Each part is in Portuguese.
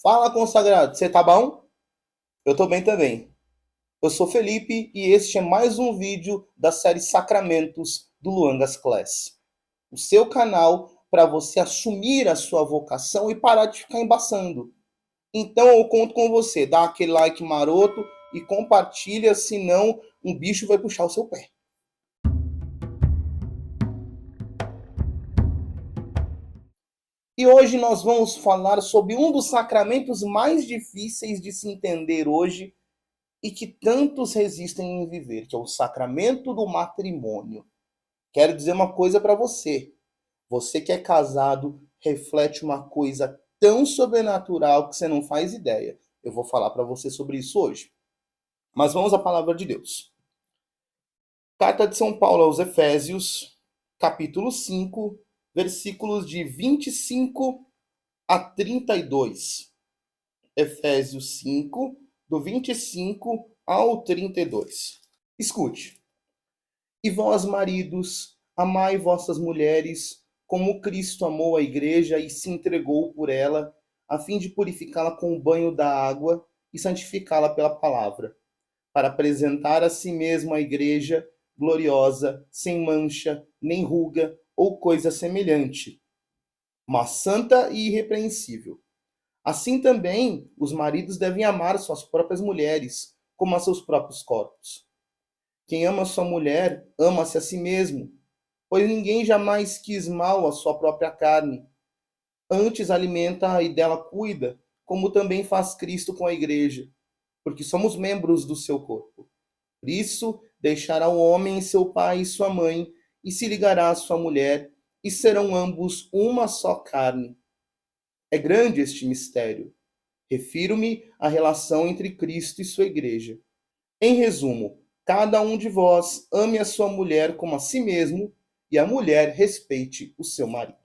Fala, consagrado, você tá bom? Eu tô bem também. Eu sou Felipe e este é mais um vídeo da série Sacramentos do Luangas Class. O seu canal para você assumir a sua vocação e parar de ficar embaçando. Então eu conto com você, dá aquele like maroto e compartilha, senão um bicho vai puxar o seu pé. E hoje nós vamos falar sobre um dos sacramentos mais difíceis de se entender hoje e que tantos resistem em viver, que é o sacramento do matrimônio. Quero dizer uma coisa para você. Você que é casado reflete uma coisa tão sobrenatural que você não faz ideia. Eu vou falar para você sobre isso hoje. Mas vamos à palavra de Deus. Carta de São Paulo aos Efésios, capítulo 5, versículos de 25 a 32. Efésios 5, do 25 ao 32. Escute. E vós, maridos, amai vossas mulheres, como Cristo amou a igreja e se entregou por ela, a fim de purificá-la com o banho da água e santificá-la pela palavra, para apresentar a si mesmo a igreja gloriosa, sem mancha, nem ruga ou coisa semelhante, mas santa e irrepreensível. Assim também, os maridos devem amar suas próprias mulheres, como a seus próprios corpos. Quem ama sua mulher, ama-se a si mesmo, pois ninguém jamais quis mal à sua própria carne. Antes alimenta e dela cuida, como também faz Cristo com a igreja, porque somos membros do seu corpo. Por isso, deixará o homem seu pai e sua mãe, e se ligará à sua mulher, e serão ambos uma só carne. É grande este mistério. Refiro-me à relação entre Cristo e sua igreja. Em resumo, cada um de vós ame a sua mulher como a si mesmo, e a mulher respeite o seu marido.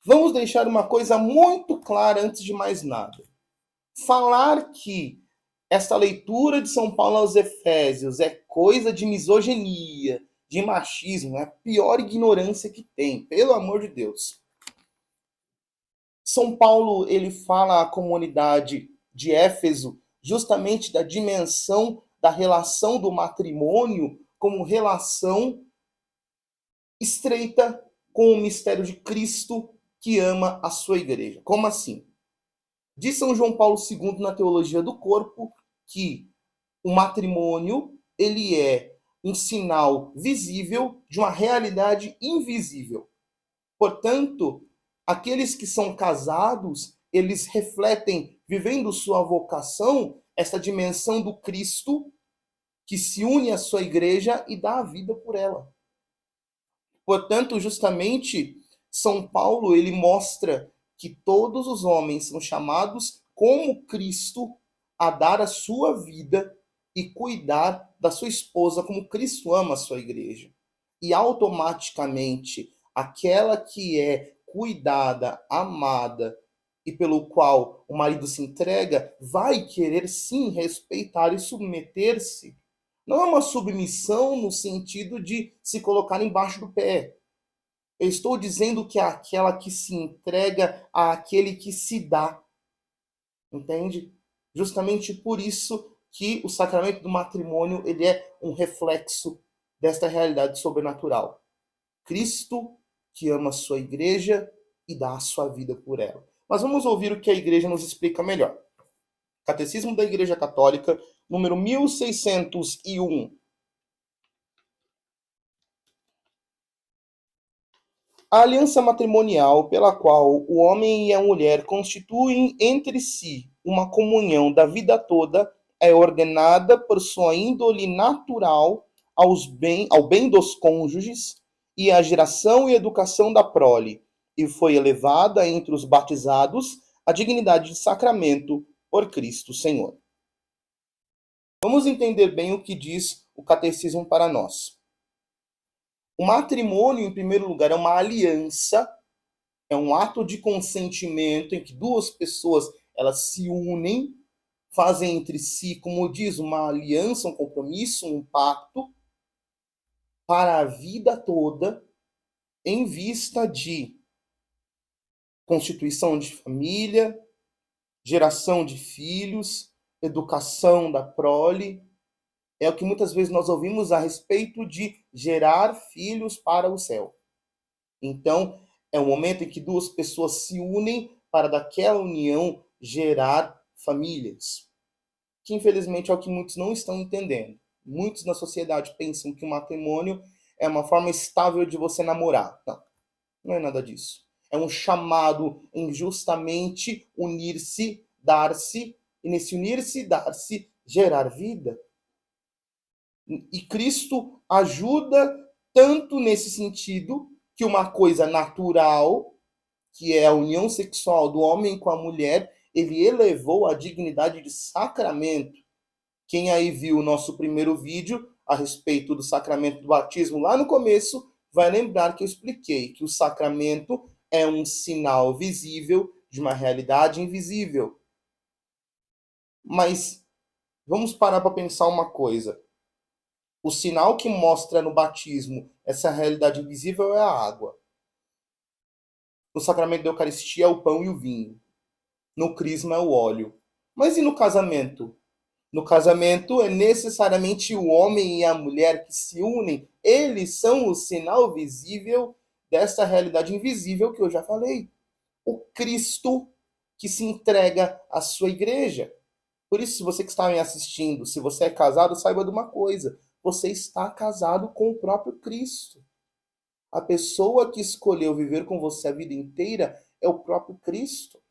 Vamos deixar uma coisa muito clara antes de mais nada. Falar que esta leitura de São Paulo aos Efésios é coisa de misoginia, de machismo, é a pior ignorância que tem, pelo amor de Deus. São Paulo, ele fala à comunidade de Éfeso justamente da dimensão da relação do matrimônio como relação estreita com o mistério de Cristo que ama a sua igreja. Como assim? Diz São João Paulo II na Teologia do Corpo que o matrimônio ele é um sinal visível de uma realidade invisível. Portanto, aqueles que são casados, eles refletem, vivendo sua vocação, essa dimensão do Cristo que se une à sua igreja e dá a vida por ela. Portanto, justamente, São Paulo ele mostra que todos os homens são chamados como Cristo a dar a sua vida e cuidar da sua esposa como Cristo ama a sua igreja. E automaticamente, aquela que é cuidada, amada e pelo qual o marido se entrega, vai querer sim respeitar e submeter-se. Não é uma submissão no sentido de se colocar embaixo do pé. Eu estou dizendo que é aquela que se entrega àquele que se dá. Entende? Justamente por isso que o sacramento do matrimônio ele é um reflexo desta realidade sobrenatural. Cristo que ama a sua igreja e dá a sua vida por ela. Mas vamos ouvir o que a igreja nos explica melhor. Catecismo da Igreja Católica, número 1601. A aliança matrimonial pela qual o homem e a mulher constituem entre si uma comunhão da vida toda é ordenada por sua índole natural ao bem dos cônjuges e à geração e educação da prole, e foi elevada entre os batizados à dignidade de sacramento por Cristo Senhor. Vamos entender bem o que diz o catecismo para nós. O matrimônio, em primeiro lugar, é uma aliança, é um ato de consentimento em que duas pessoas elas se unem, fazem entre si, como diz, uma aliança, um compromisso, um pacto para a vida toda, em vista de constituição de família, geração de filhos, educação da prole. É o que muitas vezes nós ouvimos a respeito de gerar filhos para o céu. Então, é o momento em que duas pessoas se unem para daquela união gerar famílias. Que infelizmente é o que muitos não estão entendendo. Muitos na sociedade pensam que o matrimônio é uma forma estável de você namorar. Não, não é nada disso. É um chamado em justamente unir-se, dar-se, e nesse unir-se e dar-se, gerar vida. E Cristo ajuda tanto nesse sentido que uma coisa natural, que é a união sexual do homem com a mulher, ele elevou à dignidade de sacramento. Quem aí viu o nosso primeiro vídeo a respeito do sacramento do batismo lá no começo, vai lembrar que eu expliquei que o sacramento é um sinal visível de uma realidade invisível. Mas vamos parar para pensar uma coisa. O sinal que mostra no batismo essa realidade invisível é a água. No sacramento da Eucaristia é o pão e o vinho. No crisma é o óleo. Mas e no casamento? No casamento é necessariamente o homem e a mulher que se unem. Eles são o sinal visível dessa realidade invisível que eu já falei. O Cristo que se entrega à sua igreja. Por isso, se você que está me assistindo, se você é casado, saiba de uma coisa. Você está casado com o próprio Cristo. A pessoa que escolheu viver com você a vida inteira é o próprio Cristo.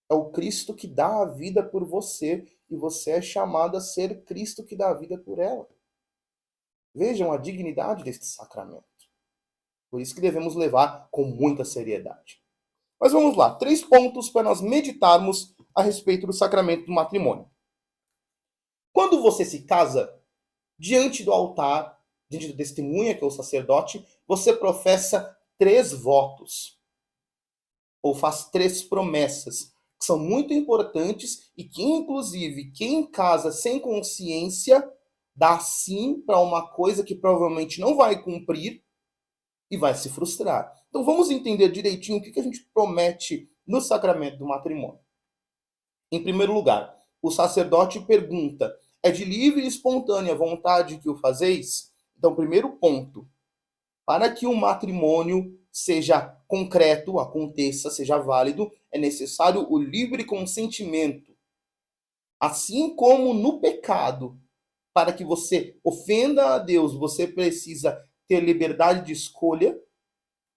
É o Cristo que dá a vida por você e você é chamado a ser Cristo que dá a vida por ela. Vejam a dignidade deste sacramento. Por isso que devemos levar com muita seriedade. Mas vamos lá, 3 pontos para nós meditarmos a respeito do sacramento do matrimônio. Quando você se casa, diante do altar, diante da testemunha, que é o sacerdote, você professa 3 votos. Ou faz 3 promessas, que são muito importantes e que, inclusive, quem casa sem consciência dá sim para uma coisa que provavelmente não vai cumprir e vai se frustrar. Então vamos entender direitinho o que a gente promete no sacramento do matrimônio. Em primeiro lugar, o sacerdote pergunta: é de livre e espontânea vontade que o fazeis? Então, primeiro ponto, para que o matrimônio seja concreto, aconteça, seja válido, é necessário o livre consentimento. Assim como no pecado, para que você ofenda a Deus, você precisa ter liberdade de escolha.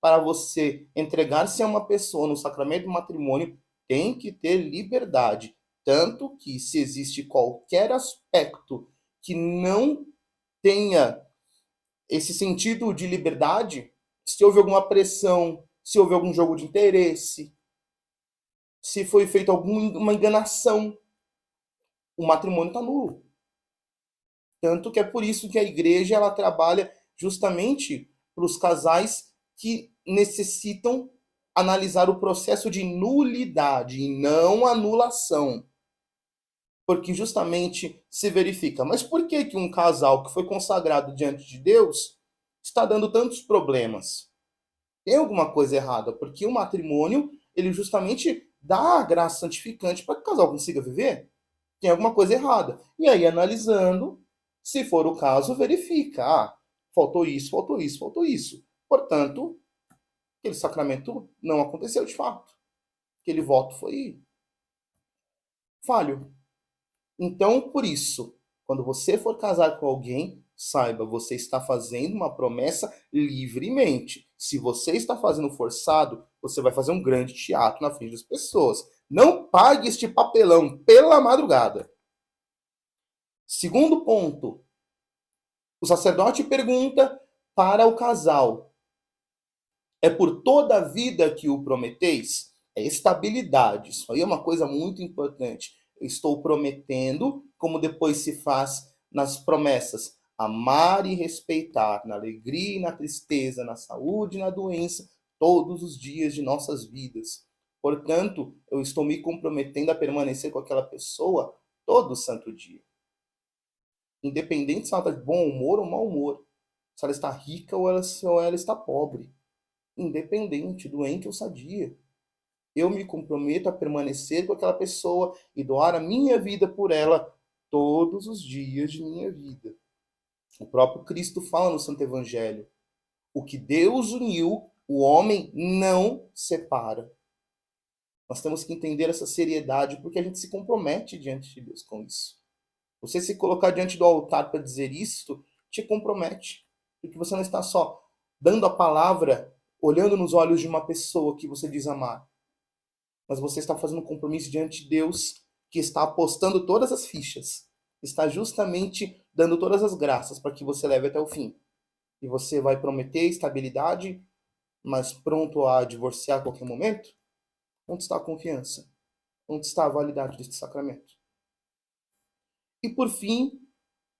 Para você entregar-se a uma pessoa no sacramento do matrimônio, tem que ter liberdade. Tanto que, se existe qualquer aspecto que não tenha esse sentido de liberdade, se houve alguma pressão, se houve algum jogo de interesse, se foi feita alguma enganação, o matrimônio está nulo. Tanto que é por isso que a igreja ela trabalha justamente para os casais que necessitam analisar o processo de nulidade e não anulação. Porque justamente se verifica, mas por que que um casal que foi consagrado diante de Deus está dando tantos problemas? Tem alguma coisa errada, porque o matrimônio, ele justamente dá a graça santificante para que o casal consiga viver. Tem alguma coisa errada. E aí, analisando, se for o caso, verifica. Ah, faltou isso, faltou isso, faltou isso. Portanto, aquele sacramento não aconteceu de fato. Aquele voto foi falho. Então, por isso, quando você for casar com alguém, saiba, você está fazendo uma promessa livremente. Se você está fazendo forçado, você vai fazer um grande teatro na frente das pessoas. Não pague este papelão pela madrugada. Segundo ponto, o sacerdote pergunta para o casal: é por toda a vida que o prometeis? É estabilidade. Isso aí é uma coisa muito importante. Eu estou prometendo, como depois se faz nas promessas, amar e respeitar na alegria e na tristeza, na saúde e na doença, todos os dias de nossas vidas. Portanto, eu estou me comprometendo a permanecer com aquela pessoa todo santo dia. Independente se ela está de bom humor ou mau humor. Se ela está rica ou ela está pobre. Independente, doente ou sadia. eu me comprometo a permanecer com aquela pessoa e doar a minha vida por ela todos os dias de minha vida. O próprio Cristo fala no Santo Evangelho: o que Deus uniu, o homem não separa. Nós temos que entender essa seriedade, porque a gente se compromete diante de Deus com isso. Você se colocar diante do altar para dizer isto, te compromete. Porque você não está só dando a palavra, olhando nos olhos de uma pessoa que você diz amar, mas você está fazendo um compromisso diante de Deus, que está apostando todas as fichas, está justamente dando todas as graças para que você leve até o fim. E você vai prometer estabilidade, mas pronto a divorciar a qualquer momento? Onde está a confiança? Onde está a validade deste sacramento? E por fim,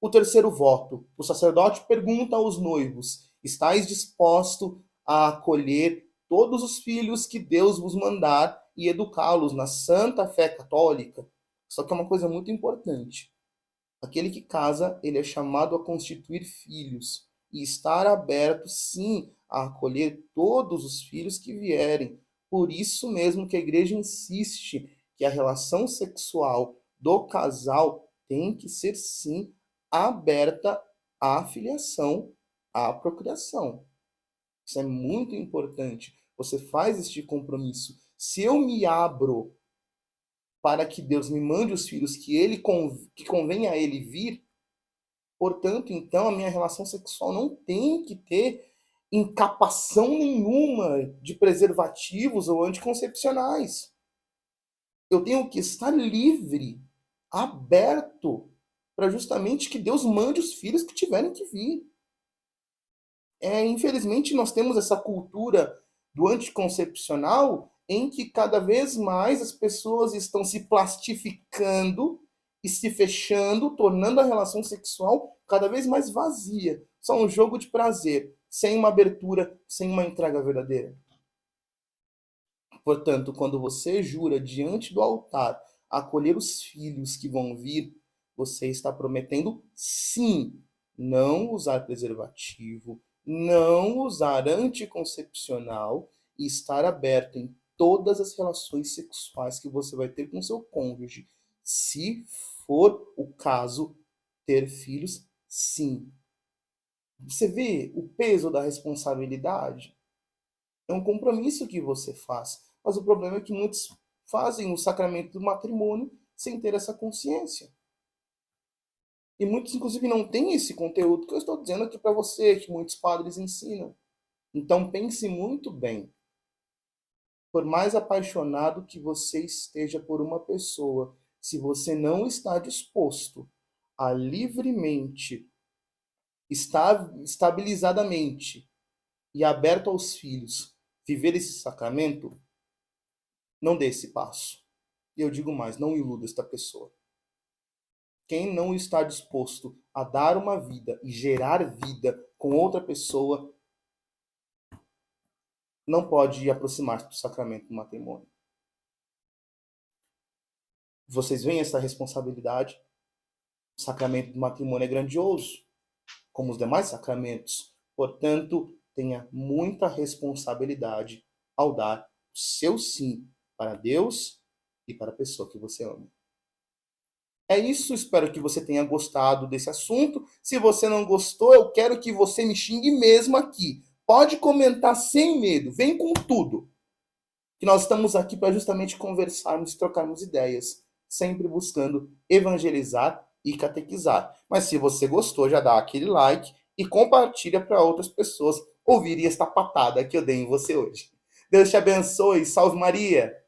o terceiro voto. O sacerdote pergunta aos noivos: estáis dispostos a acolher todos os filhos que Deus vos mandar e educá-los na santa fé católica? Só que é uma coisa muito importante. Aquele que casa, ele é chamado a constituir filhos e estar aberto, sim, a acolher todos os filhos que vierem. Por isso mesmo que a igreja insiste que a relação sexual do casal tem que ser, sim, aberta à filiação, à procriação. Isso é muito importante. Você faz este compromisso. Se eu me abro para que Deus me mande os filhos que convém a ele vir, portanto, então, a minha relação sexual não tem que ter encapação nenhuma de preservativos ou anticoncepcionais. Eu tenho que estar livre, aberto, para justamente que Deus mande os filhos que tiverem que vir. Infelizmente, nós temos essa cultura do anticoncepcional em que cada vez mais as pessoas estão se plastificando e se fechando, tornando a relação sexual cada vez mais vazia. Só um jogo de prazer, sem uma abertura, sem uma entrega verdadeira. Portanto, quando você jura diante do altar acolher os filhos que vão vir, você está prometendo, sim, não usar preservativo, não usar anticoncepcional e estar aberto em todas as relações sexuais que você vai ter com seu cônjuge. Se for o caso, ter filhos, sim. Você vê o peso da responsabilidade? É um compromisso que você faz. Mas o problema é que muitos fazem o sacramento do matrimônio sem ter essa consciência. E muitos, inclusive, não têm esse conteúdo que eu estou dizendo aqui para você, que muitos padres ensinam. Então, pense muito bem. Por mais apaixonado que você esteja por uma pessoa, se você não está disposto a livremente, estabilizadamente e aberto aos filhos, viver esse sacramento, não dê esse passo. E eu digo mais, não iluda esta pessoa. Quem não está disposto a dar uma vida e gerar vida com outra pessoa, não pode aproximar-se do sacramento do matrimônio. Vocês veem essa responsabilidade? O sacramento do matrimônio é grandioso, como os demais sacramentos. Portanto, tenha muita responsabilidade ao dar o seu sim para Deus e para a pessoa que você ama. É isso, espero que você tenha gostado desse assunto. Se você não gostou, eu quero que você me xingue mesmo aqui. Pode comentar sem medo, vem com tudo. Que nós estamos aqui para justamente conversarmos e trocarmos ideias, sempre buscando evangelizar e catequizar. Mas se você gostou, já dá aquele like e compartilha para outras pessoas ouvirem esta patada que eu dei em você hoje. Deus te abençoe, salve Maria!